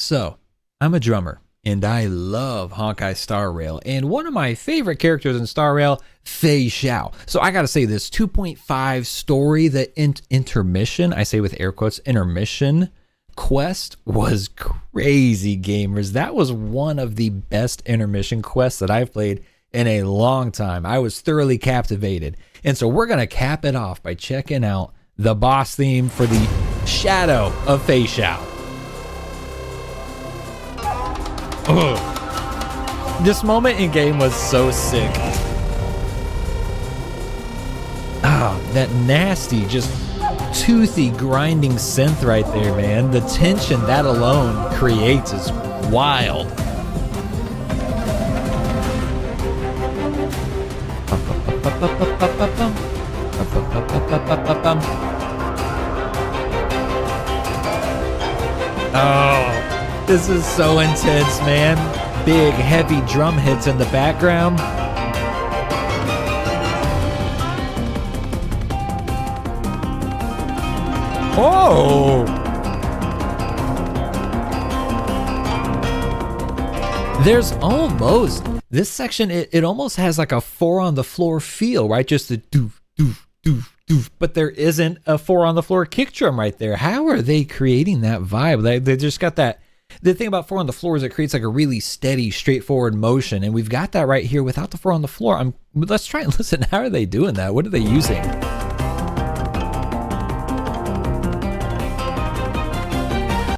So, I'm a drummer, and I love Honkai Star Rail, and one of my favorite characters in Star Rail, Feixiao. So I gotta say, this 2.5 story, the intermission, I say with air quotes, intermission quest was crazy, gamers. That was one of the best intermission quests that I've played in a long time. I was thoroughly captivated. And so we're gonna cap it off by checking out the boss theme for the Shadow of Feixiao. Ugh. This moment in game was so sick. Ah, that nasty, just toothy, grinding synth right there, man. The tension that alone creates is wild. Oh. This is so intense, man. Big, heavy drum hits in the background. Oh! There's almost, this section, it almost has like a 4 on the floor feel, right? Just a doof, doof, doof, doof. But there isn't a 4 on the floor kick drum right there. How are they creating that vibe? They just got that. The thing about 4 on the floor is it creates like a really steady, straightforward motion, and we've got that right here without the 4 on the floor. Let's try and listen. How are they doing that? What are they using?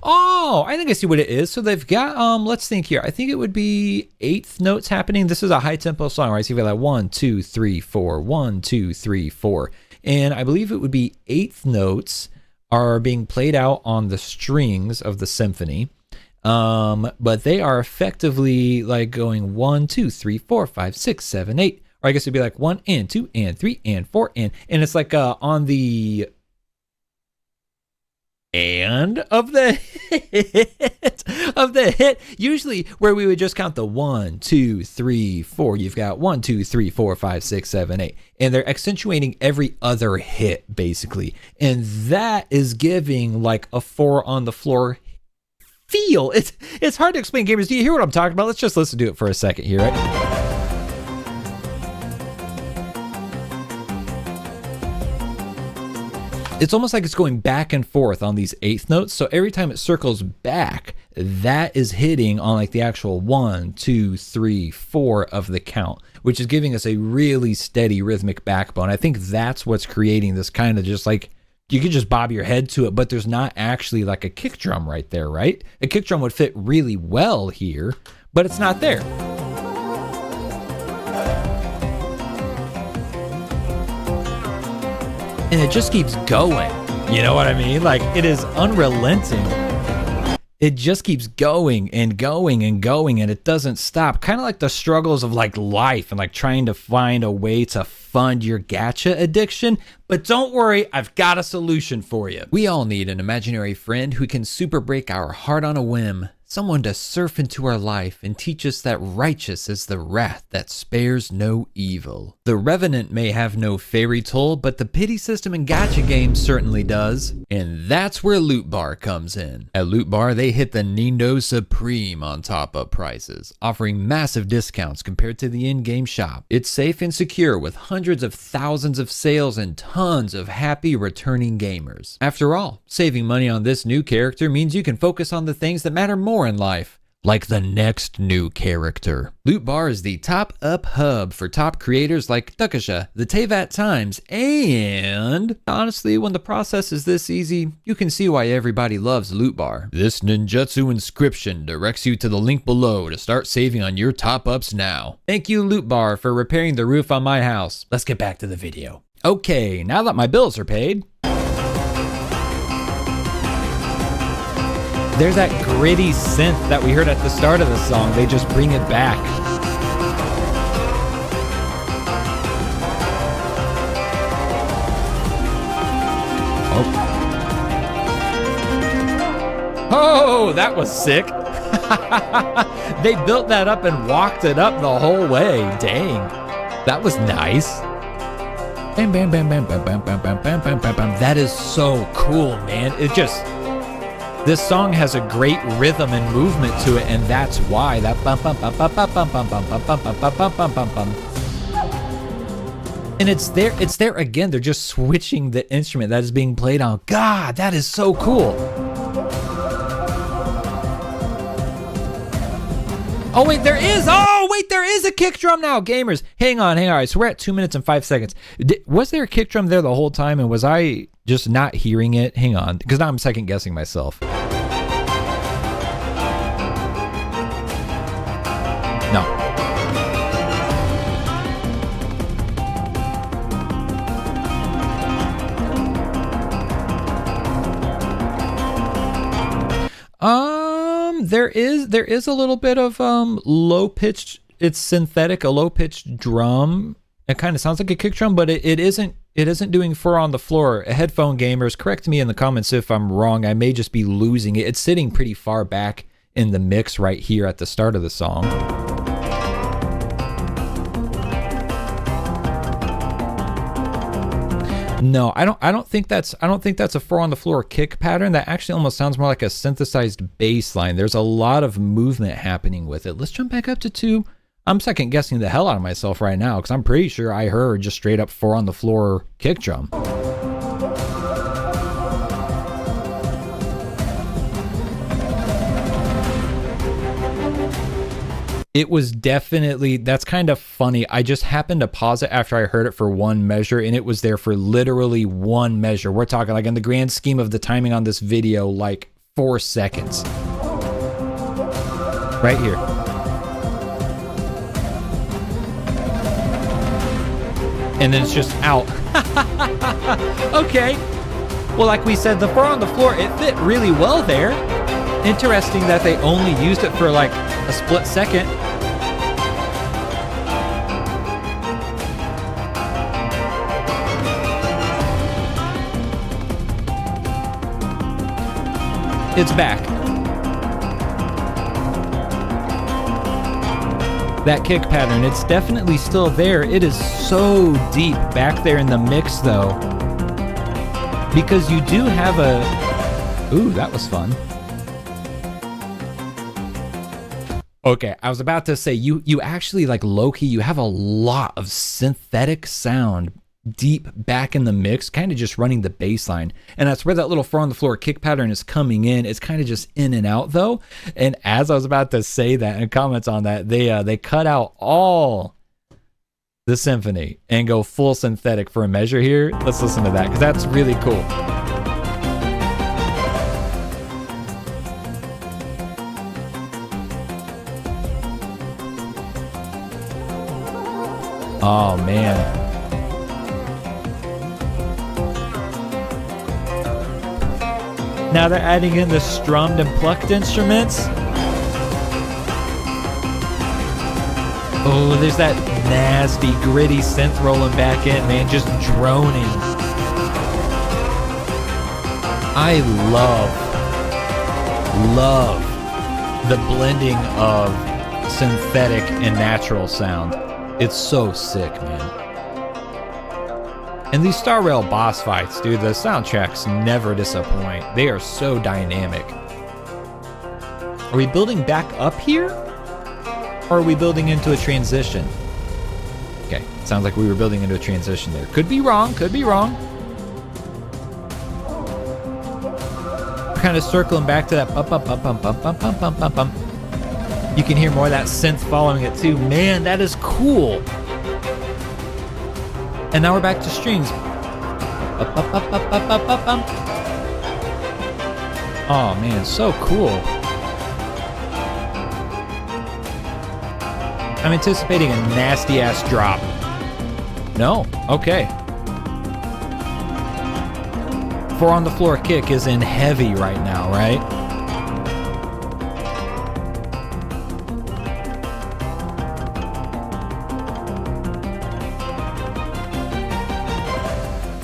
Oh, I think I see what it is. So they've got, let's think here. I think it would be 8th notes happening. This is a high tempo song, right? So you've got like 1, 2, 3, 4, 1, 2, 3, 4. And I believe it would be 8th notes are being played out on the strings of the symphony. But they are effectively like going 1, 2, 3, 4, 5, 6, 7, 8. Or I guess it'd be like 1 and 2 and 3 and 4 and it's like on the and of the hit usually where we would just count the 1, 2, 3, 4. You've got 1, 2, 3, 4, 5, 6, 7, 8, and they're accentuating every other hit basically, and that is giving like a 4 on the floor feel. It's hard to explain, gamers. Do you hear what I'm talking about? Let's just listen to it for a second here, right? It's almost like it's going back and forth on these 8th notes. So every time it circles back, that is hitting on like the actual 1, 2, 3, 4 of the count, which is giving us a really steady rhythmic backbone. I think that's what's creating this kind of just like, you could just bob your head to it, but there's not actually like a kick drum right there, right? A kick drum would fit really well here, but it's not there. And it just keeps going. You know what I mean? Like, it is unrelenting. It just keeps going and going and going, and it doesn't stop. Kind of like the struggles of like life and like trying to find a way to fund your gacha addiction. But don't worry, I've got a solution for you. We all need an imaginary friend who can super break our heart on a whim. Someone to surf into our life and teach us that righteous is the wrath that spares no evil. The Revenant may have no fairy toll, but the pity system in gacha games certainly does. And that's where LOOTBAR comes in. At LOOTBAR, they hit the Nindo Supreme on top-up prices, offering massive discounts compared to the in-game shop. It's safe and secure with hundreds of thousands of sales and tons of happy returning gamers. After all, saving money on this new character means you can focus on the things that matter more in life, like the next new character. LOOTBAR is the top-up hub for top creators like Duckasha, the Tevat Times, and honestly, when the process is this easy, you can see why everybody loves LOOTBAR. This ninjutsu inscription directs you to the link below to start saving on your top-ups now. Thank you, LOOTBAR, for repairing the roof on my house. Let's get back to the video. Okay, now that my bills are paid, there's that gritty synth that we heard at the start of the song. They just bring it back. Oh, that was sick. They built that up and walked it up the whole way. Dang, that was nice. Bam, bam, bam, bam, bam, bam, bam, bam, bam, bam, bam, bam. That is so cool, man. It just, This song has a great rhythm and movement to it, and that's why that bum bum bum bum bum bum bum bum bum bum bum bum bum bum bum bum. And it's there again. They're just switching the instrument that is being played on. God, that is so cool. Oh wait, there is. Oh wait, there is a kick drum now, gamers. Hang on. All right, so we're at 2 minutes and 5 seconds. Was there a kick drum there the whole time, and was I just not hearing it? Hang on, because now I'm second guessing myself. No. There is a little bit of low pitched. It's synthetic, a low pitched drum. It kind of sounds like a kick drum, but it isn't doing four on the floor. Headphone gamers, correct me in the comments if I'm wrong. I may just be losing it. It's sitting pretty far back in the mix right here at the start of the song. No, I don't think that's a four on the floor kick pattern. That actually almost sounds more like a synthesized bass line. There's a lot of movement happening with it. Let's jump back up to 2. I'm second guessing the hell out of myself right now because I'm pretty sure I heard just straight up four on the floor kick drum. It was definitely, that's kind of funny. I just happened to pause it after I heard it for one measure, and it was there for literally one measure. We're talking like in the grand scheme of the timing on this video, like 4 seconds. Right here. And then it's just out. Okay. Well, like we said, the four on the floor, it fit really well there. Interesting that they only used it for like a split second. It's back. That kick pattern, it's definitely still there. It is so deep back there in the mix though, because you do have a, ooh, that was fun. Okay, I was about to say, you actually, like, low-key, you have a lot of synthetic sound deep back in the mix, kind of just running the bass line. And that's where that little four on the floor kick pattern is coming in. It's kind of just in and out, though. And as I was about to say that and comments on that, they cut out all the symphony and go full synthetic for a measure here. Let's listen to that, because that's really cool. Oh, man. Now they're adding in the strummed and plucked instruments. Oh, there's that nasty, gritty synth rolling back in, man, just droning. I love the blending of synthetic and natural sound. It's so sick, man. And these Star Rail boss fights, dude, the soundtracks never disappoint. They are so dynamic. Are we building back up here? Or are we building into a transition? Okay, sounds like we were building into a transition there. Could be wrong, could be wrong. We're kind of circling back to that bump, bump, bump, bump, bump, bump, bump, bump, bump, bump. You can hear more of that synth following it too. Man, that is cool. And now we're back to strings. Oh man, so cool. I'm anticipating a nasty ass drop. No? Okay. Four on the floor kick is in heavy right now, right?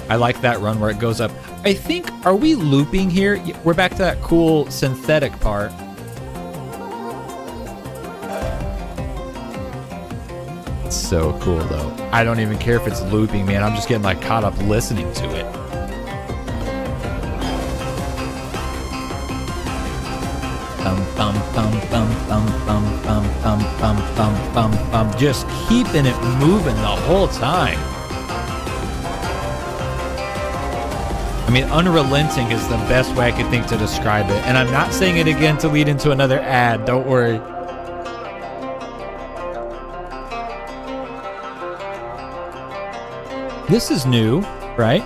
I like that run where it goes up. I think, are we looping here? We're back to that cool synthetic part. It's so cool though. I don't even care if it's looping, man. I'm just getting like caught up listening to it. Just keeping it moving the whole time. I mean, unrelenting is the best way I could think to describe it. And I'm not saying it again to lead into another ad. Don't worry. This is new, right?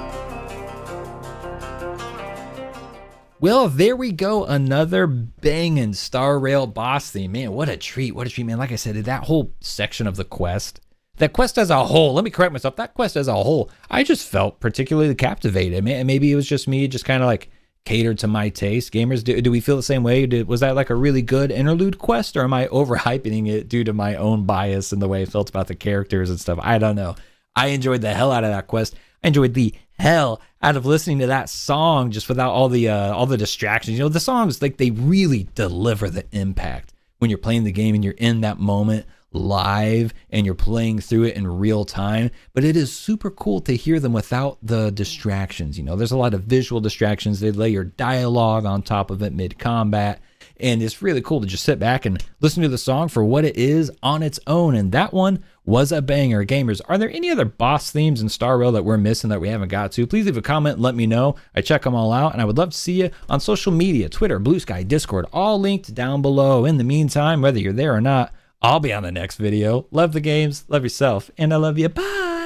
Well, there we go. Another banging Star Rail boss theme. Man, what a treat. What a treat, man. Like I said, that whole section of the quest, that quest as a whole, let me correct myself, that quest as a whole, I just felt particularly captivated. Maybe it was just me, just kind of like catered to my taste. Gamers, do we feel the same way? Was that like a really good interlude quest, or am I overhyping it due to my own bias and the way I felt about the characters and stuff? I don't know. I enjoyed the hell out of that quest. I enjoyed the hell out of listening to that song just without all the distractions. You know, the songs, like, they really deliver the impact when you're playing the game and you're in that moment live and you're playing through it in real time. But it is super cool to hear them without the distractions. You know, there's a lot of visual distractions. They layer dialogue on top of it mid-combat. And it's really cool to just sit back and listen to the song for what it is on its own. And that one was a banger. Gamers, are there any other boss themes in Star Rail that we're missing that we haven't got to? Please leave a comment and let me know. I check them all out, and I would love to see you on social media, Twitter, Blue Sky, Discord, all linked down below. In the meantime, whether you're there or not, I'll be on the next video. Love the games, love yourself, and I love you. Bye.